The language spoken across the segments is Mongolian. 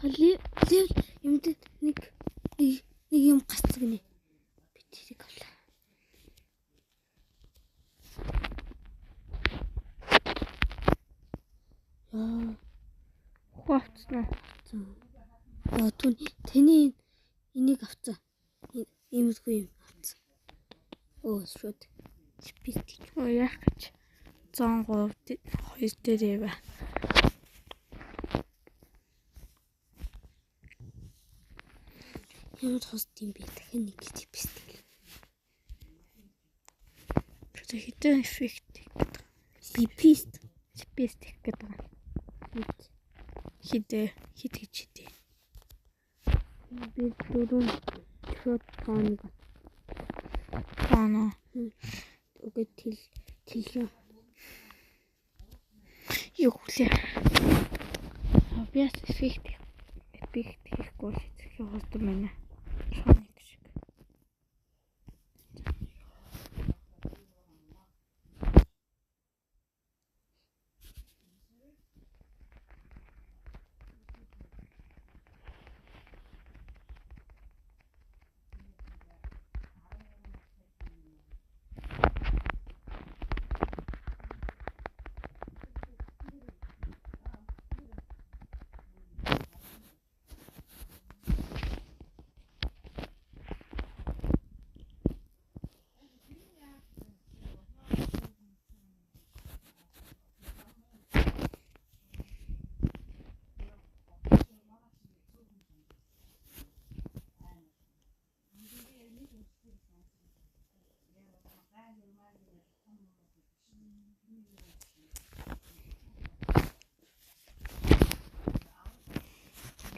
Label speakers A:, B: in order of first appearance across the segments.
A: Лев юмд нэг юм гацдаг нэ. Би тэрийг авлаа.
B: Хавцна.
A: Яа түн тэний энийг авцаа. Иймэрхүү юм авцаа. Шууд. Спистик.
B: Яах гэж 103 2 дээр яа.
A: Ямар хост юм бэ? Дахин нэг спистик.
B: Тэр хитэн эффект гэдэг. Спистик гэдэг. Хит гэж хитэ.
A: Би дөрөв шот тоон. Окей тэлээ.
B: Юу хүлээ. Обяс эффект хийхгүй л хэвээр хостом байна. Шоник шиг.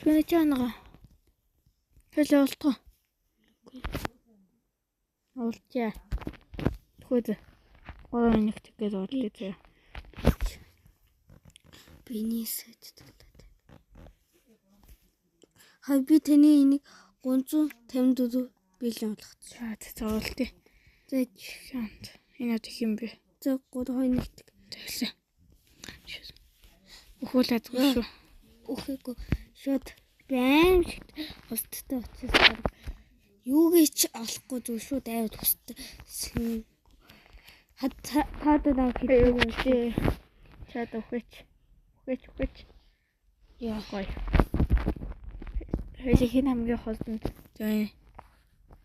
B: Түнэ чанага. Хэлээ олтгоо. Олтяа. Тхүүд. Ороо нэг тэгээд олтгоо.
A: Бинисэт. Би таны энийг 354 бэлэн болгоцсон.
B: За олтё.
A: За
B: шант. Энэ их юм бэ?
A: За 321
B: тэглээ. Өхүүлээд шүү.
A: Өхөөгүй шууд бэм шиг хосттой очиж юугээ ч олохгүй зүг шууд аваад хосттой. Хатадаа
B: хэлээ. Шат өхөч. Яа гоё. Хэсэг хин хамгийн хосд зэн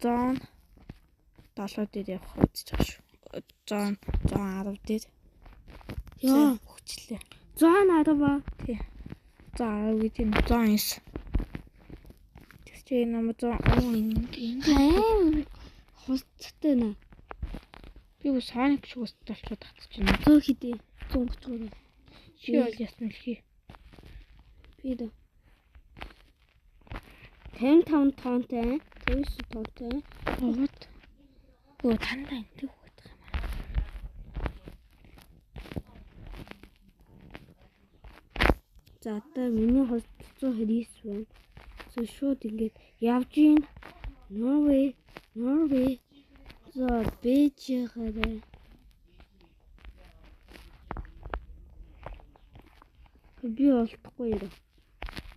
B: 107 дээр явах гэж байгаа шүү. 110 дээр.
A: Яа,
B: хүчлээ.
A: 110 ба.
B: Тий. 110 гэдэг нь 109. Тэгчээ намайг 100
A: хосттой нэ.
B: Би Sonic шиг өстэй болчиход татчихна.
A: 100 хэдий 133.
B: Чи бол ясна лхий.
A: Би дэ 55 тонтой, 59 тонтой.
B: Овод. Тандаа энэ хөөд юм аа.
A: За одоо миний хост 129 байна. Шууд ингээд явж гин. Норвей. За бэжихээ. Би олдохгүй юм.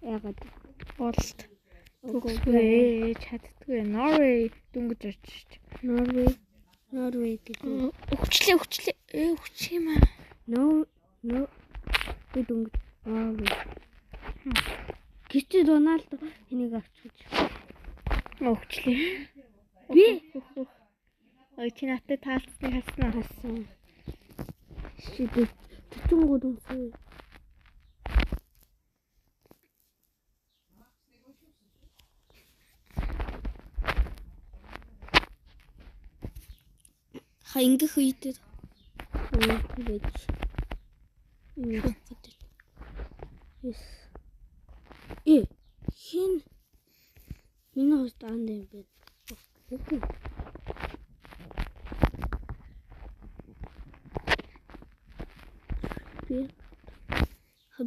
A: Ягаад
B: олд. Үгүй чаддгүй. Норвей дүнгэж очиж.
A: Норвей гэдэг.
B: Өвчлээ. Өвч юм аа.
A: No. Би дүнгэж. Кристиано Роналдо энийг авчиж.
B: Өвчлээ.
A: Би
B: чи надад таалцсныг
A: хасан. Чи 43 сая. Ингэх үедээ ингэж хин миний хост анд юм бэ? Үгүй.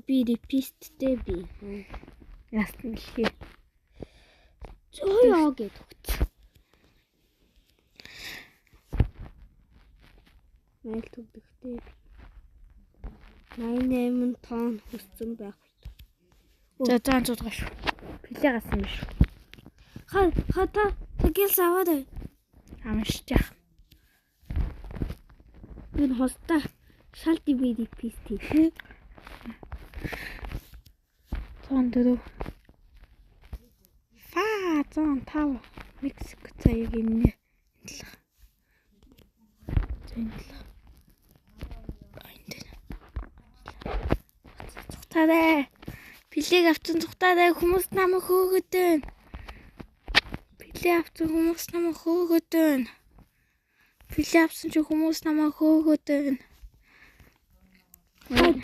A: Би реписттэй би.
B: Ястан лхий.
A: Зөө гэдэг. Майл төгдөхтэй. 88 тонн хүссэн байх.
B: За 100 гаш. Билээ гасан биш.
A: Та гялс аваад
B: Амшиж яах.
A: энэ хостаа шалт ивэд пист.
B: 104. 105. Мексик цаяг иннэ. Цухтаарай. Билег авсан цухтаарай. Хүмүүс намайг хөөгöd байна. Билег авсан хүмүүс намайг хөөгöd байна. Билег авсан ч хүмүүс намайг хөөгöd байна.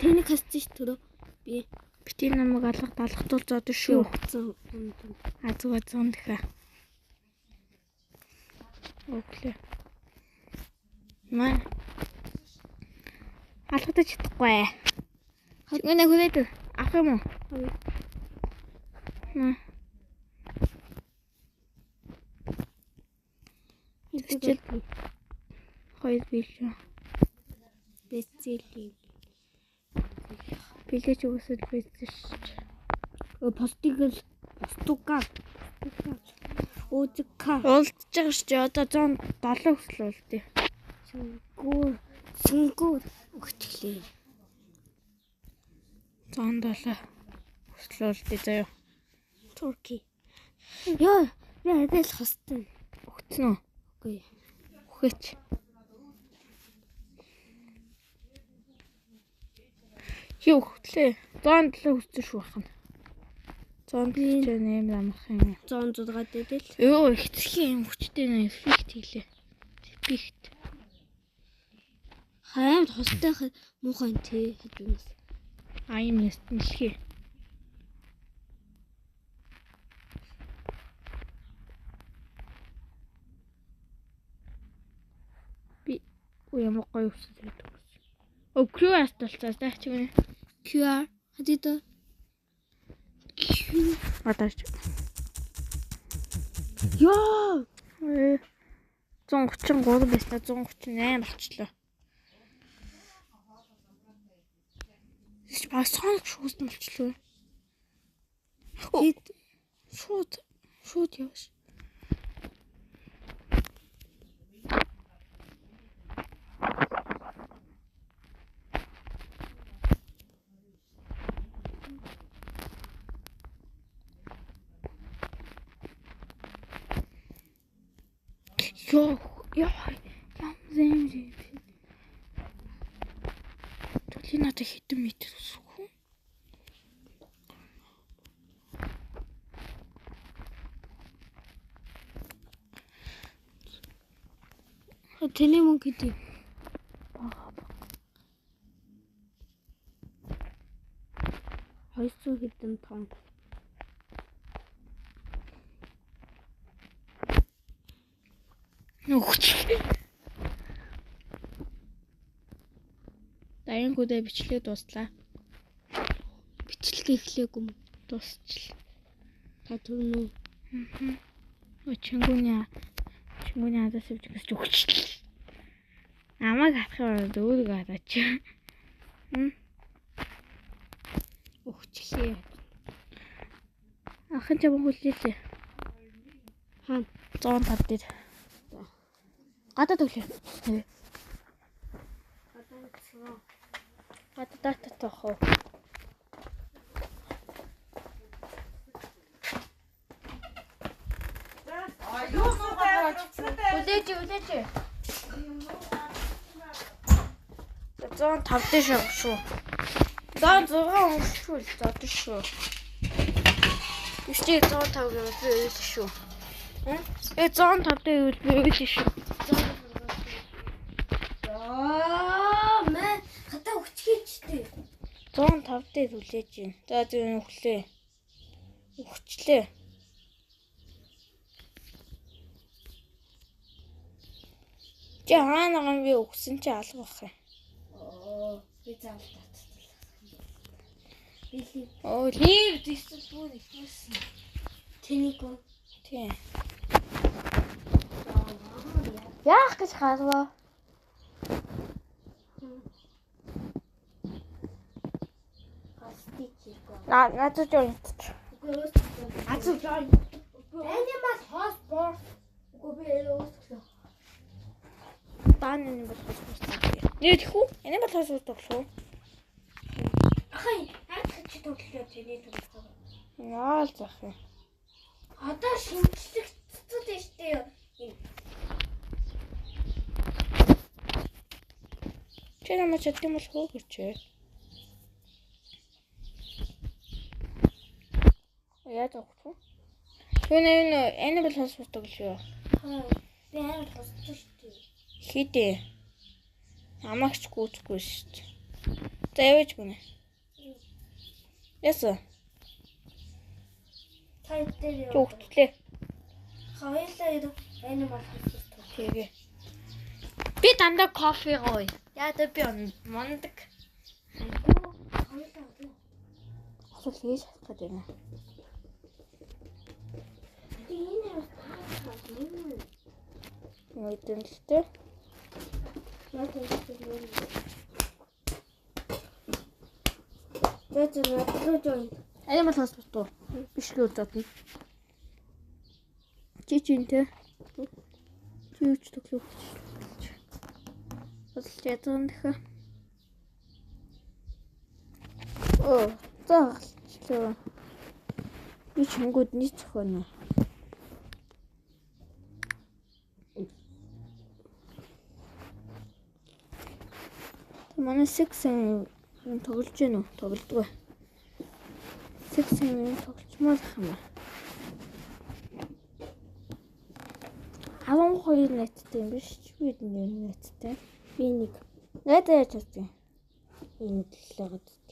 A: Тэнийг хасчих ш төрөө. Би
B: бити намайг алгатуул зод шүү. Зүгээр 100 дахиа. Окей. Маа. Алгатаж чадахгүй. Хагнаа хүрээд авах юм уу? Хичээл 2 билүү.
A: бэцэли.
B: Билээ ч үсэл бэцэж.
A: Постигл постука. Узка.
B: Уулзж байгаа ш чи одоо 107 хүсэл уулдъя.
A: Сингур өгчлээ.
B: 107 хүсэл уулдъя заяа.
A: Турки. Яа, яадэл хостой.
B: Өгцөн үү?
A: Үгүй.
B: Өгөөч. Юу хөтлөө? 107 хүссэн шүү бахан. 108 амхан.
A: 106 дэдэл.
B: Йоо, ихтгэхийн юм хүчтэй нэ эффект хийлээ. Эффект.
A: Хаймд хостой муухай тий хажуунаас.
B: Юм ястэнлхий. Би ямар гоё өсөж байдаг. QR тулцаас даа чи гэнэ.
A: QR хадида.
B: Атаач.
A: Яа!
B: 133 байсна 138 болчлоо. Бас сонг шүүсэн болчлоо. Шууд яваш. Ямзэн. Төлийнат хитэн метр үсгүй.
A: Тэний мөнгө гэдэг. Хайсуу хэдэн тон.
B: Нүгч. Даянгуудаа бичлээ дуслаа.
A: Бичлэгээ эхлэегүй юм.
B: Дуусчлаа.
A: Та түрнүү.
B: Чингүний хадаас авч гэж өгч. Намайг хатах өөрийгөө хатаач.
A: Өгчлээ.
B: Ахын чам хүлээлээ.
A: Хаана?
B: 105 дээр. Гадаад өглөө. Гадаад дата тоох уу? Үлээж. 105 дээр шүү. 106 шүү. Зодсон шүү. Үстэй 105 гэвэл би үйл шүү. 105 дээр би үйл шүү.
A: Мэ хата өгчгээчтэй.
B: 105 дээр үлээж байна. За зөв өглөө. Өгчлээ. Чи хаана би өгсөн чи алга бах юм.
A: Би заавал татчихлаа.
B: Лив дэсэл бүр ихсэн.
A: Тэнийг үү?
B: Тий. Яах гэж харваа? Надад joint.
A: Азуу join. Animal hospital. Үгүй би өөрсдөө.
B: Бааны бол хоцсон. Нэ тэхүү? Энэ бол хоцсон тоглох.
A: Ахай, хаач чи тоглох тэний тоглох.
B: Яа л зах юм.
A: Одоо шинжлэх цэцүүд нь штэ.
B: Чи намайг чадсан бол хөөгч. Яа тоглох вэ? Энэ бол хоцсон тоглох юу?
A: Би амар хостой штэ.
B: Хидэ. Амагч гүцэхгүй штэ. За явж гэнэ. Яса.
A: Тайдэр юу?
B: Зүгтлээ.
A: Хоёлаа animal hospital.
B: Тэгээ. Би дандаа кофе гоё. Яа да би мондөг.
A: Хоёлаа.
B: Асуу хийж чадах гэдэг юм. Мэдэнэлтэй. Animal hospital. Биш л удаад. Чичинтэй. Чүүч тоглох. Бодлоо ядсан дахиад. Заачлаа. Би чингүүд нийт зохионо. Манай сексэн тоглож гэнэ үү? Тоглодгоо. Сексэн тоглочмоор хам. 12 нэттэй юм биш ч бид нэттэй. Би нэг. Найдаа яаж чадсан? Энэ төлөөгд.